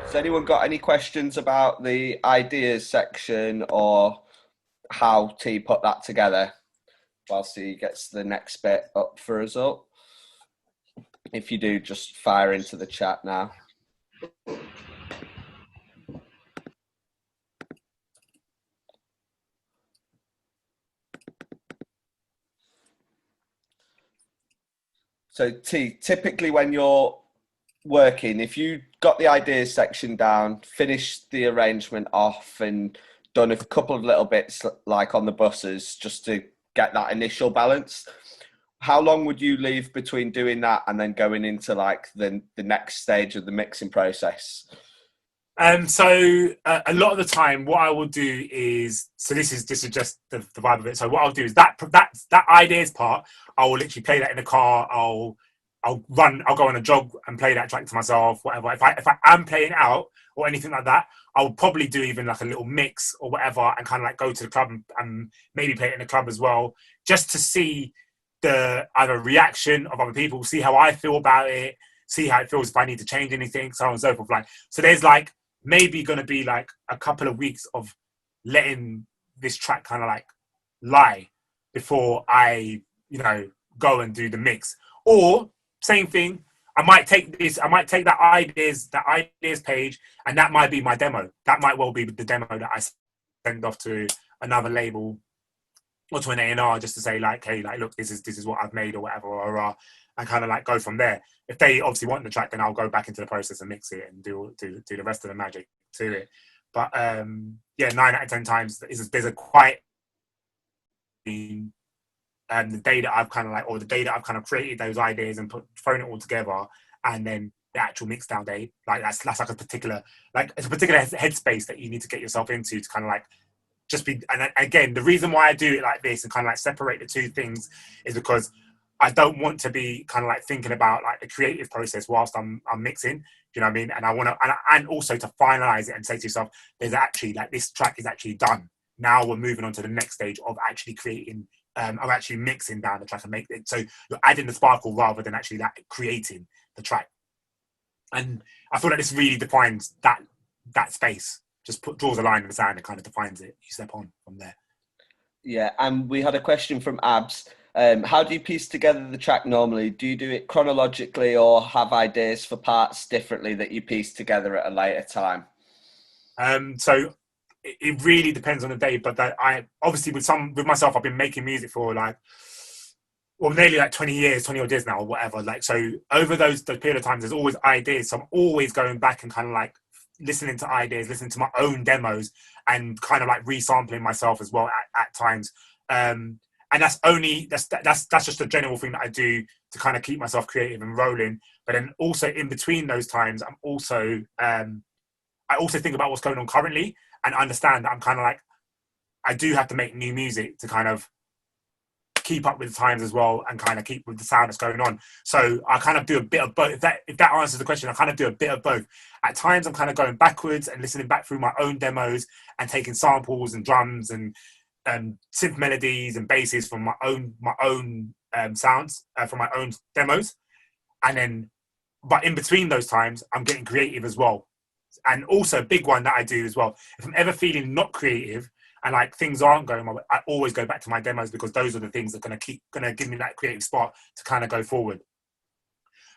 Has anyone got any questions about the ideas section or how T put that together whilst he gets the next bit up for us up? If you do, just fire into the chat now. So T, typically when you're working, if you got the ideas section down, finished the arrangement off and done a couple of little bits like on the buses just to get that initial balance, how long would you leave between doing that and then going into like the next stage of the mixing process? A lot of the time, what I will do is, so this is just the vibe of it. So what I'll do is that ideas part, I will literally play that in the car. I'll go on a jog and play that track to myself, whatever. If I am playing out or anything like that, I'll probably do even like a little mix or whatever, and kind of like go to the club and maybe play it in the club as well, just to see the either reaction of other people, see how I feel about it, see how it feels if I need to change anything, so on and so forth. Like, so there's like maybe going to be like a couple of weeks of letting this track kind of like lie before I, go and do the mix. Or same thing, I might take that ideas page, and that might be my demo. That might well be the demo that I send off to another label or to an A&R just to say like, hey, like, look, this is what I've made or whatever, or and kind of like go from there. If they obviously want the track, then I'll go back into the process and mix it and do the rest of the magic to it. But yeah, 9 out of 10 times there's a quite the day that I've kind of like, or the day that I've kind of created those ideas and thrown it all together, and then the actual mix down day, like that's like it's a particular headspace that you need to get yourself into to kind of like just be. And again, the reason why I do it like this and kind of like separate the two things is because I don't want to be kind of like thinking about like the creative process whilst I'm mixing. You know what I mean? And I want to, and also to finalize it and say to yourself, there's actually like this track is actually done. Now we're moving on to the next stage of actually creating, of actually mixing down the track and make it. So you're adding the sparkle rather than actually like creating the track. And I feel like this really defines that space. Just draws a line in the sand and kind of defines it. You step on from there. Yeah, and we had a question from Abs. How do you piece together the track normally? Do you do it chronologically or have ideas for parts differently that you piece together at a later time? So it really depends on the day, but that I obviously with myself, I've been making music for like, well, nearly like 20 years, 20 odd years now, or whatever. Like, so over those period of times, there's always ideas. So I'm always going back and kind of like listening to ideas, listening to my own demos, and kind of like resampling myself as well at times. And that's just a general thing that I do to kind of keep myself creative and rolling. But then also in between those times, I also think about what's going on currently and understand that I'm kind of like, I do have to make new music to kind of keep up with the times as well and kind of keep with the sound that's going on. So I kind of do a bit of both. If that answers the question, I kind of do a bit of both. At times I'm kind of going backwards and listening back through my own demos and taking samples and drums and synth melodies and basses from my own sounds from my own demos. And then, but in between those times, I'm getting creative as well. And also a big one that I do as well, if I'm ever feeling not creative and like things aren't going my way, I always go back to my demos because those are the things that are gonna give me that creative spot to kind of go forward.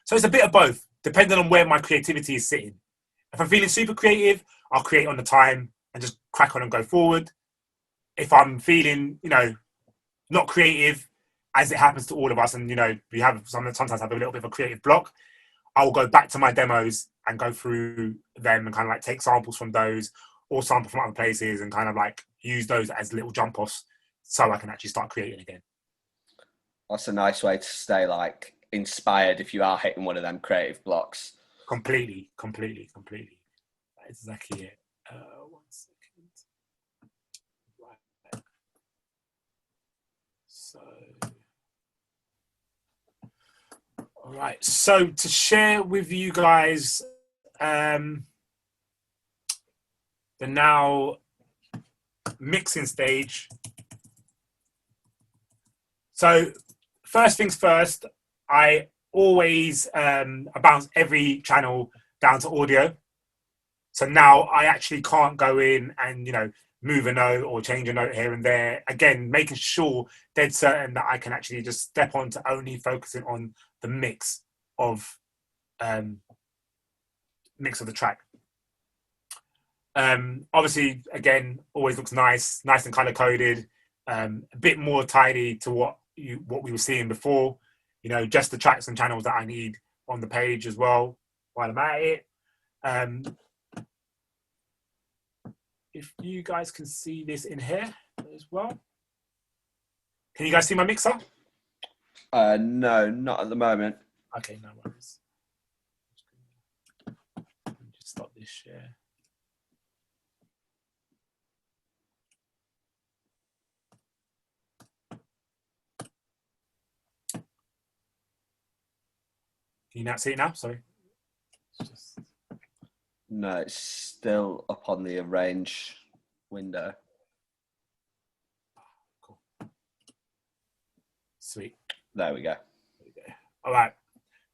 So it's a bit of both, depending on where my creativity is sitting. If I'm feeling super creative, I'll create on the time and just crack on and go forward. If I'm feeling, not creative, as it happens to all of us, and we have sometimes have a little bit of a creative block, I will go back to my demos and go through them and kind of like take samples from those or sample from other places and kind of like use those as little jump offs so I can actually start creating again. That's a nice way to stay like inspired if you are hitting one of them creative blocks. Completely. That's exactly it. 1 second. Right. So, all right. So to share with you guys, the now mixing stage. So first things first, I always bounce every channel down to audio. So now I actually can't go in and, move a note or change a note here and there. Again, making sure dead certain that I can actually just step on to only focusing on the mix of the track. Obviously, again, always looks nice and color coded. A bit more tidy to what we were seeing before. Just the tracks and channels that I need on the page as well while I'm at it. If you guys can see this in here as well. Can you guys see my mixer? No, not at the moment. Okay, no worries. Let me just stop this share. Can you not see it now? Sorry. No, it's still up on the arrange window. Cool. Sweet. There we go. All right.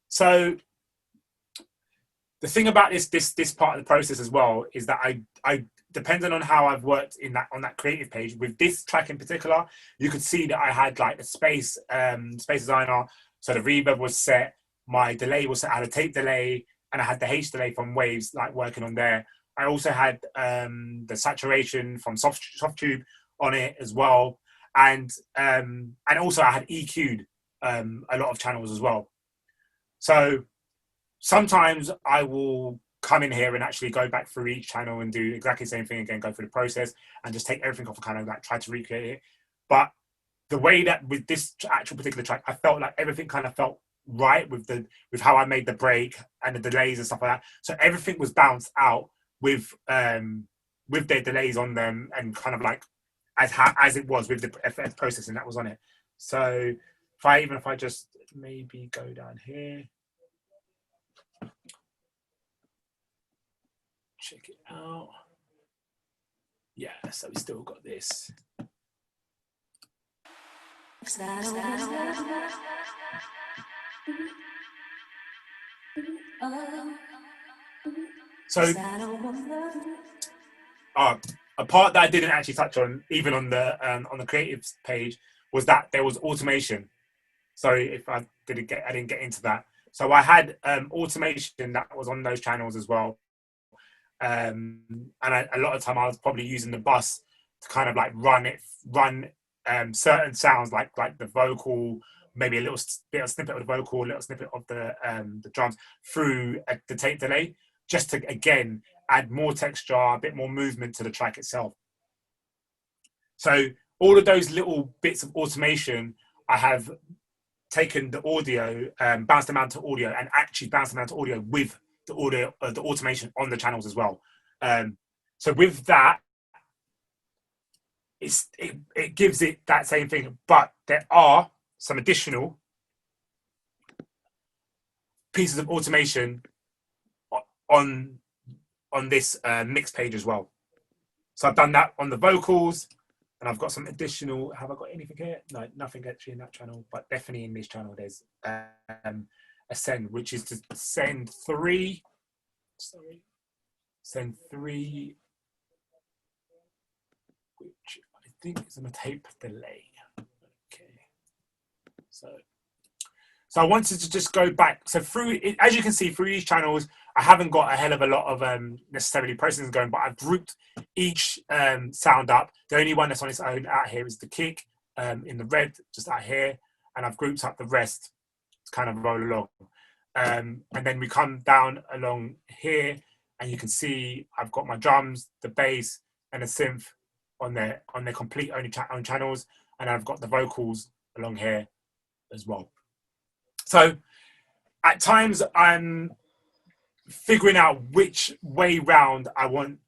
So the thing about this part of the process as well is that I depending on how I've worked on that creative page with this track in particular, you could see that I had like the space designer. So the reverb was set, my delay was set. I had a tape delay, and I had the H delay from Waves, like working on there. I also had the saturation from Softube on it as well, and also I had EQ'd a lot of channels as well. So sometimes I will come in here and actually go back through each channel and do exactly the same thing again, go through the process and just take everything off and kind of like try to recreate it. But the way that with this actual particular track, I felt like everything kind of felt right with how I made the break and the delays and stuff like that. So everything was bounced out with their delays on them and kind of like as it was with the FX processing that was on it. So if I just maybe go down here, check it out. Yeah, so we still got this. So a part that I didn't actually touch on, even on the creative page, was that there was automation. Sorry if I didn't get into that. So I had automation that was on those channels as well. And a lot of time I was probably using the bus to kind of like run certain sounds like the vocal, maybe a little bit of snippet of the vocal, a little snippet of the drums through the tape delay, just to again add more texture, a bit more movement to the track itself. So all of those little bits of automation, I have taken the audio, bounced them out to audio, and actually bounced them out to audio with the audio, the automation on the channels as well. So with that, it gives it that same thing, but there are some additional pieces of automation on this mix page as well. So I've done that on the vocals, and I've got some additional. Have I got anything here? No, nothing actually in that channel, but definitely in this channel there's a send, which is to send three, which I think is on a tape delay. Okay, so I wanted to just go back. So through, as you can see, through these channels, I haven't got a hell of a lot of necessarily processing going, but I've grouped each sound up. The only one that's on its own out here is the kick in the red, just out here, and I've grouped up the rest to kind of roll along. And then we come down along here, and you can see I've got my drums, the bass, and the synth on their complete own channels, and I've got the vocals along here as well. So at times I'm figuring out which way round I want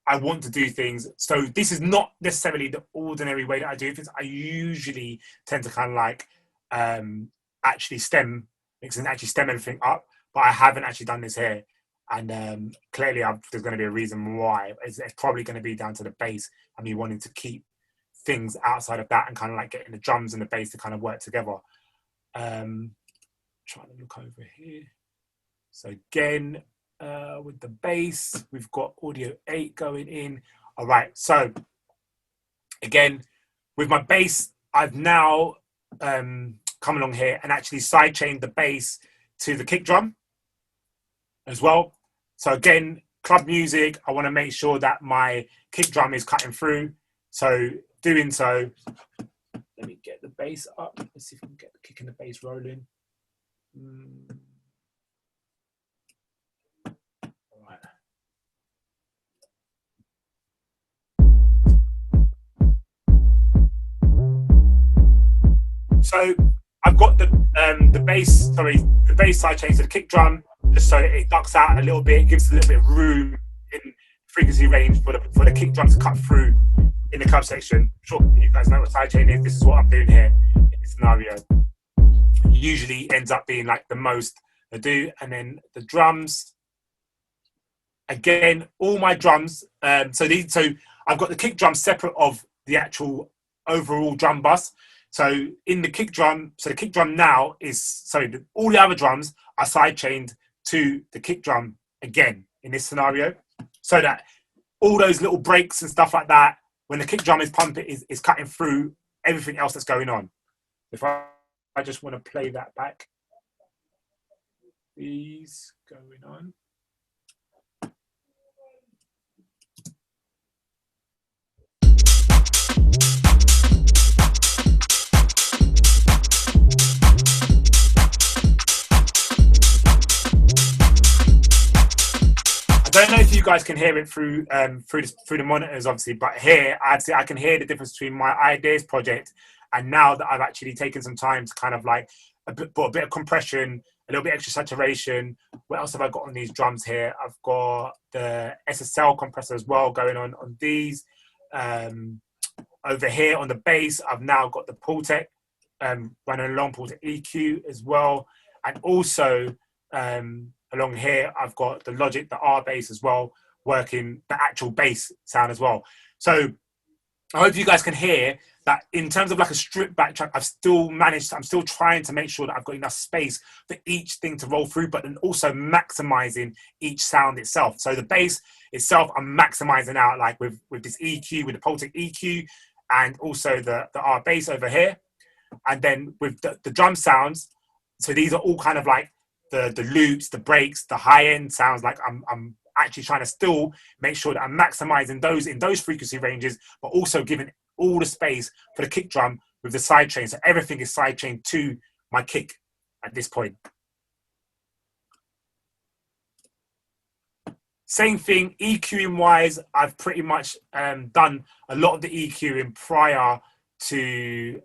to do things. So this is not necessarily the ordinary way that I do things. I usually tend to kind of like actually stem everything up, but I haven't actually done this here. And clearly there's going to be a reason why. It's probably going to be down to the bass and me wanting to keep things outside of that and kind of like getting the drums and the bass to kind of work together. Trying to look over here. So again, with the bass, we've got audio 8 going in. All right, so again, with my bass, I've now come along here and actually sidechained the bass to the kick drum as well. So again, club music, I want to make sure that my kick drum is cutting through. So doing so, let me get the bass up. Let's see if we can get the kick and the bass rolling. All right. So I've got the bass sidechain to the kick drum, just so it ducks out a little bit, gives a little bit of room in frequency range for the kick drum to cut through in the club section. I'm sure you guys know what sidechain is. This is what I'm doing here in this scenario. Usually ends up being like the most I do, and then the drums. Again, all my drums. So I've got the kick drum separate of the actual overall drum bus. So in the kick drum, so the kick drum now is all the other drums are sidechained to the kick drum again in this scenario, so that all those little breaks and stuff like that, when the kick drum is pumping, is cutting through everything else that's going on. If I just want to play that back, these going on. I don't know if you guys can hear it through the monitors, obviously, but here I can hear the difference between my Ideas project and now that I've actually taken some time to kind of like put a bit of compression, a little bit extra saturation. What else have I got on these drums here? I've got the SSL compressor as well going on these. Over here on the bass, I've now got the Pultec running along, Pultec EQ as well, and also along here, I've got the Logic, the R bass as well, working the actual bass sound as well. So I hope you guys can hear that in terms of like a stripped back track, I'm still trying to make sure that I've got enough space for each thing to roll through, but then also maximizing each sound itself. So the bass itself, I'm maximizing out like with this EQ, with the Pultec EQ, and also the R bass over here. And then with the drum sounds, so these are all kind of like the loops, the breaks, the high end sounds. Like I'm actually trying to still make sure that I'm maximizing those in those frequency ranges, but also giving all the space for the kick drum with the side chain. So everything is side chained to my kick at this point. Same thing, EQing wise, I've pretty much done a lot of the EQing prior to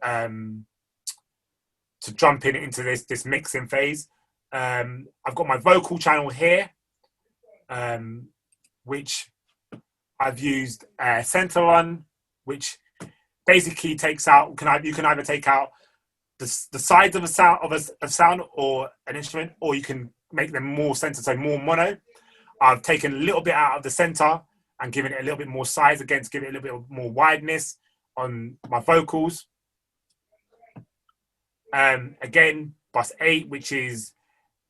jumping into this mixing phase. I've got my vocal channel here, which I've used Center on, which basically takes out. You can either take out the sides of a sound or an instrument, or you can make them more center, so more mono. I've taken a little bit out of the center and given it a little bit more size again to give it a little bit more wideness on my vocals. Again, bus 8, which is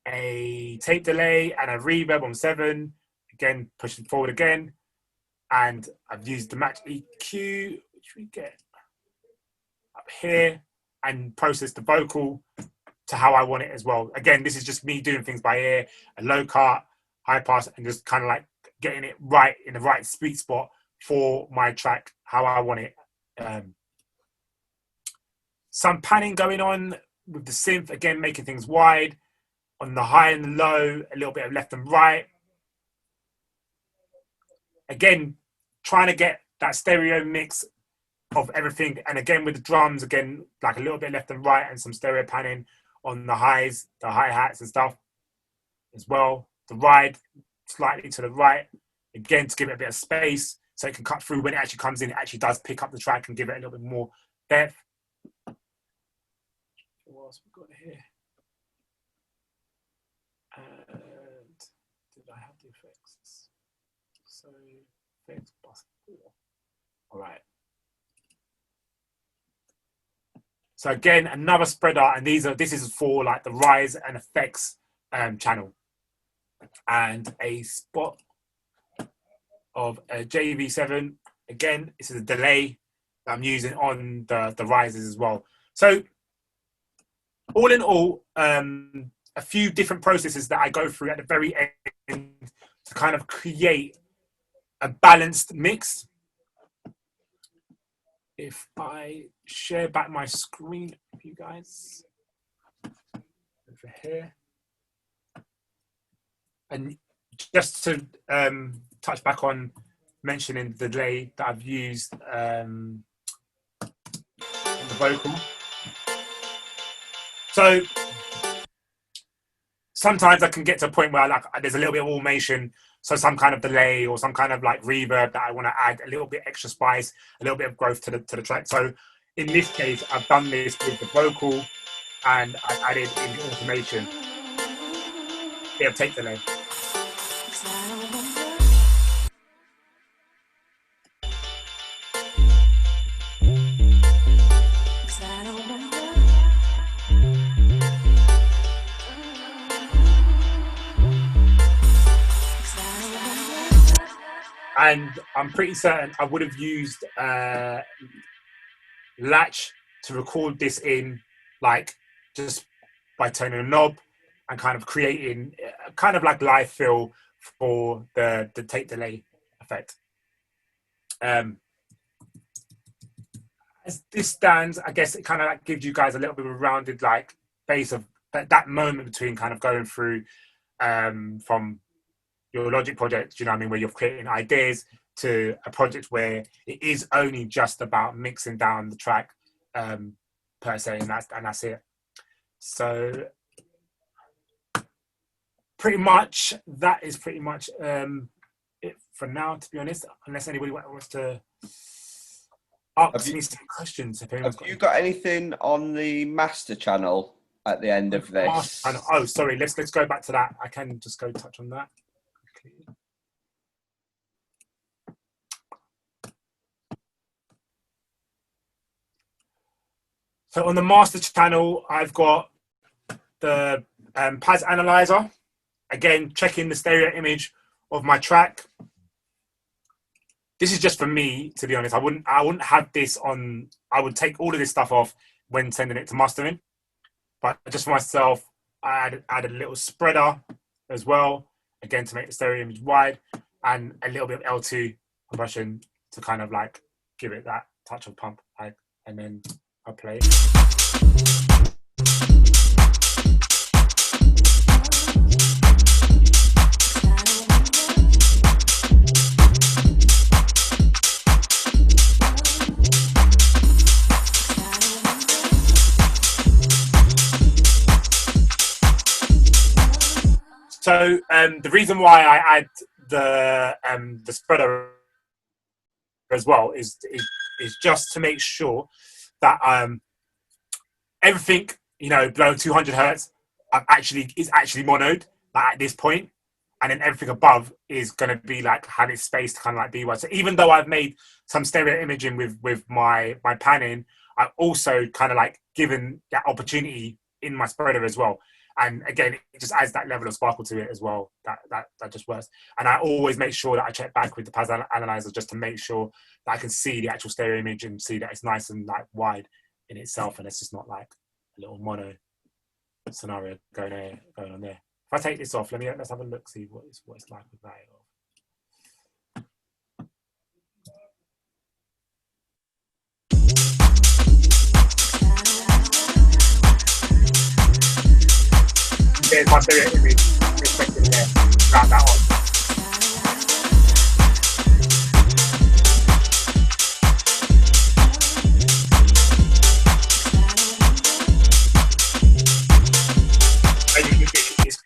a tape delay and a reverb on 7. Again, pushing forward again. And I've used the match EQ, which we get up here, and process the vocal to how I want it as well. Again, this is just me doing things by ear, a low cut, high pass, and just kind of like getting it right in the right sweet spot for my track, how I want it. Some panning going on with the synth, again, making things wide. On the high and the low, a little bit of left and right. Again, trying to get that stereo mix of everything. And again, with the drums, again, like a little bit left and right and some stereo panning on the highs, the hi-hats and stuff as well. The ride slightly to the right, again, to give it a bit of space so it can cut through. When it actually comes in, it actually does pick up the track and give it a little bit more depth. What else we got here? And did I have the effects? So effects plus 4. All right. So again, another spreader, and this is for like the rise and effects channel, and a spot of a JV7. Again, this is a delay that I'm using on the rises as well. So all in all, a few different processes that I go through at the very end to kind of create a balanced mix. If I share back my screen with you guys over here, and just to touch back on mentioning the delay that I've used on the vocal. So sometimes I can get to a point where there's a little bit of automation, so some kind of delay or some kind of like reverb that I want to add a little bit extra spice, a little bit of growth to the track. So in this case, I've done this with the vocal, and I added in the automation bit of tape delay. And I'm pretty certain I would have used Latch to record this in, like just by turning a knob and kind of creating kind of like live fill for the tape delay effect. As this stands, I guess it kind of like gives you guys a little bit of a rounded like base of that moment between kind of going through from your Logic project, you know what I mean, where you're creating ideas, to a project where it is only just about mixing down the track per se, and that's it. So pretty much that is pretty much it for now, to be honest, unless anybody wants to ask me some questions. Have you got anything on the master channel at the end of this? Oh, sorry, let's go back to that. I can just go touch on that. So on the master channel, I've got the PAS analyzer. Again, checking the stereo image of my track. This is just for me, to be honest. I wouldn't have this on. I would take all of this stuff off when sending it to mastering. But just for myself, I add a little spreader as well, again to make the stereo image wide, and a little bit of L2 compression to kind of like give it that touch of pump, and then I'll play. So the reason why I add the spreader as well is just to make sure that everything, you know, below 200 hertz is actually monoed at this point, and then everything above is going to be like had its space to kind of like be wide. So even though I've made some stereo imaging with my panning, I've also kind of like given that opportunity in my spreader as well. And again, it just adds that level of sparkle to it as well. That just works. And I always make sure that I check back with the PAS analyzer just to make sure that I can see the actual stereo image and see that it's nice and like wide in itself, and it's just not like a little mono scenario going on there. If I take this off, let's have a look, see what it's like with that. There's my stereo image reflected there. Round that on.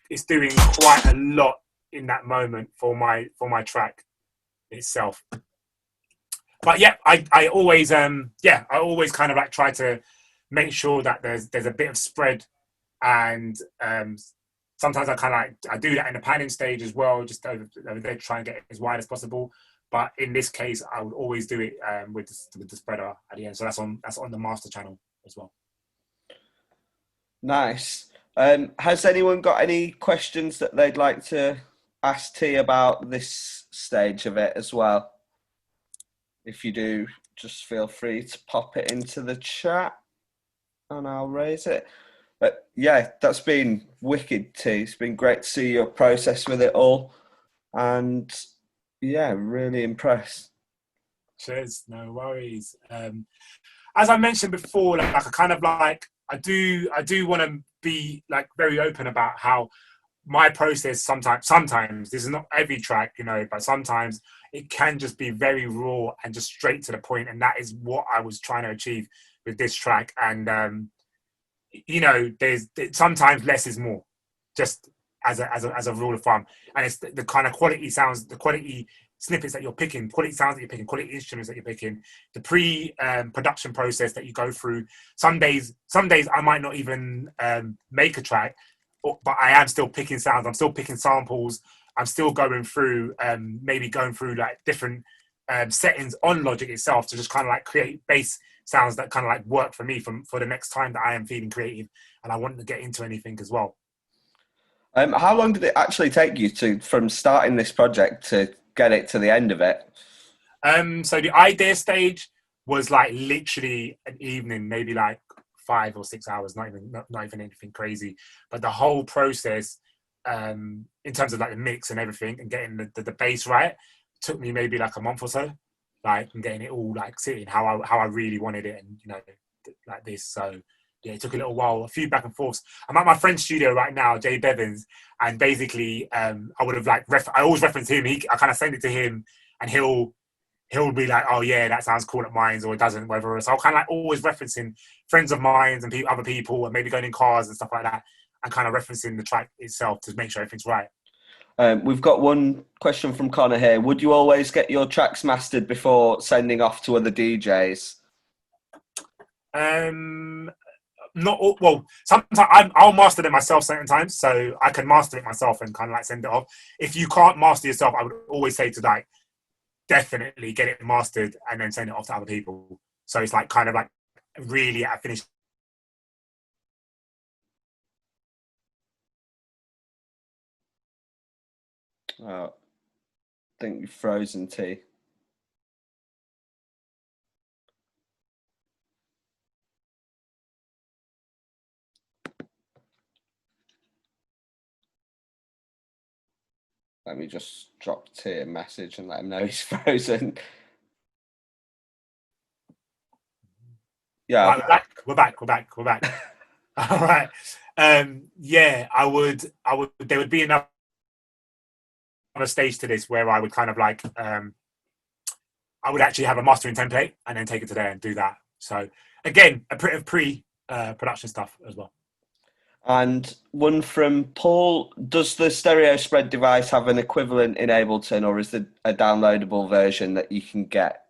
It's doing quite a lot in that moment for my track itself. But yeah, I always kind of like try to make sure that there's a bit of spread, and sometimes I kind of like I do that in the panning stage as well, just over there, try and get it as wide as possible. But in this case, I would always do it with the spreader at the end. So that's on the master channel as well. Nice. Has anyone got any questions that they'd like to ask T about this stage of it as well? If you do, just feel free to pop it into the chat and I'll raise it. But yeah, that's been wicked, T. It's been great to see your process with it all. And yeah, really impressed. Cheers, no worries. As I mentioned before, like I kind of like I do want to be like very open about how my process sometimes this is not every track, you know, but sometimes it can just be very raw and just straight to the point, and that is what I was trying to achieve with this track. And you know, there's sometimes less is more, just as a rule of thumb. And it's the kind of quality sounds, the quality snippets that you're picking, quality sounds that you're picking, quality instruments that you're picking, the pre-production process that you go through. Some days I might not even make a track, but I am still picking sounds. I'm still picking samples. I'm still going through, maybe going through like different settings on Logic itself to just kind of like create bass sounds that kind of like work for me for the next time that I am feeling creative and I want to get into anything as well. How long did it actually take you to from starting this project to get it to the end of it? So the idea stage was like literally an evening, maybe like 5 or 6 hours, not even anything crazy. But the whole process, in terms of like the mix and everything and getting the bass right, took me maybe like a month or so, like and getting it all like sitting how I really wanted it, and you know, like this. So yeah, it took a little while, a few back and forths. I'm at my friend's studio right now, Jay Bevins, and basically, I would have like I always reference him. I kind of send it to him, and he'll be like, oh yeah, that sounds cool at mine, or it doesn't, whatever. So I'll kind of like always referencing friends of mine and other people, and maybe going in cars and stuff like that, and kind of referencing the track itself to make sure everything's right. We've got one question from Connor here. Would you always get your tracks mastered before sending off to other DJs? Not all, well. Sometimes I'll master it myself certain times, so I can master it myself and kind of like send it off. If you can't master yourself, I would always say to like definitely get it mastered and then send it off to other people. So it's like kind of like really at a finish. Oh, I think you've frozen, T. Let me just drop T a message and let him know he's frozen. Yeah. Right, we're back. All right. Yeah, I would. There would be another stage to this where I would kind of like, I would actually have a mastering template and then take it to there and do that. So again, a bit of pre-production stuff as well. And one from Paul, does the stereo spread device have an equivalent in Ableton, or is it a downloadable version that you can get?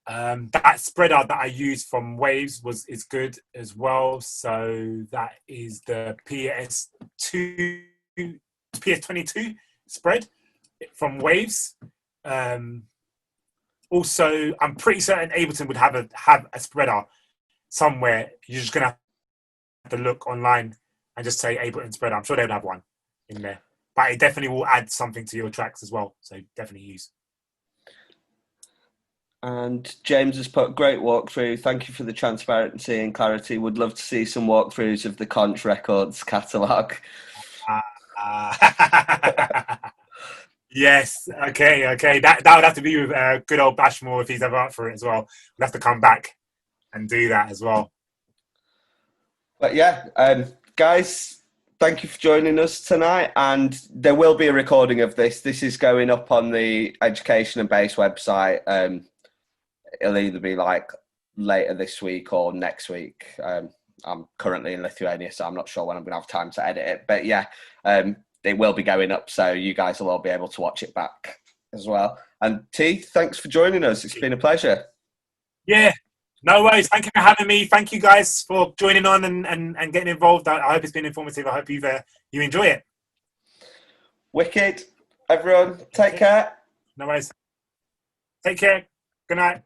That spreader that I used from Waves is good as well. So that is the PS22 spread from Waves. Also, I'm pretty certain Ableton would have a spreader somewhere. You're just gonna have to look online and just say Ableton spreader. I'm sure they would have one in there, but it definitely will add something to your tracks as well. So definitely use. And James has put, great walkthrough. Thank you for the transparency and clarity. Would love to see some walkthroughs of the Conch Records catalogue. Yes. Okay. That would have to be with good old Bashmore if he's ever up for it as well. We'll have to come back and do that as well. But yeah, guys, thank you for joining us tonight. And there will be a recording of this. This is going up on the Education and Bass website. It'll either be like later this week or next week. I'm currently in Lithuania, so I'm not sure when I'm going to have time to edit it. But yeah, it will be going up, so you guys will all be able to watch it back as well. And T, thanks for joining us. It's been a pleasure. Yeah, no worries. Thank you for having me. Thank you guys for joining on and getting involved. I hope it's been informative. I hope you enjoy it. Wicked. Everyone, take care. No worries. Take care. Good night.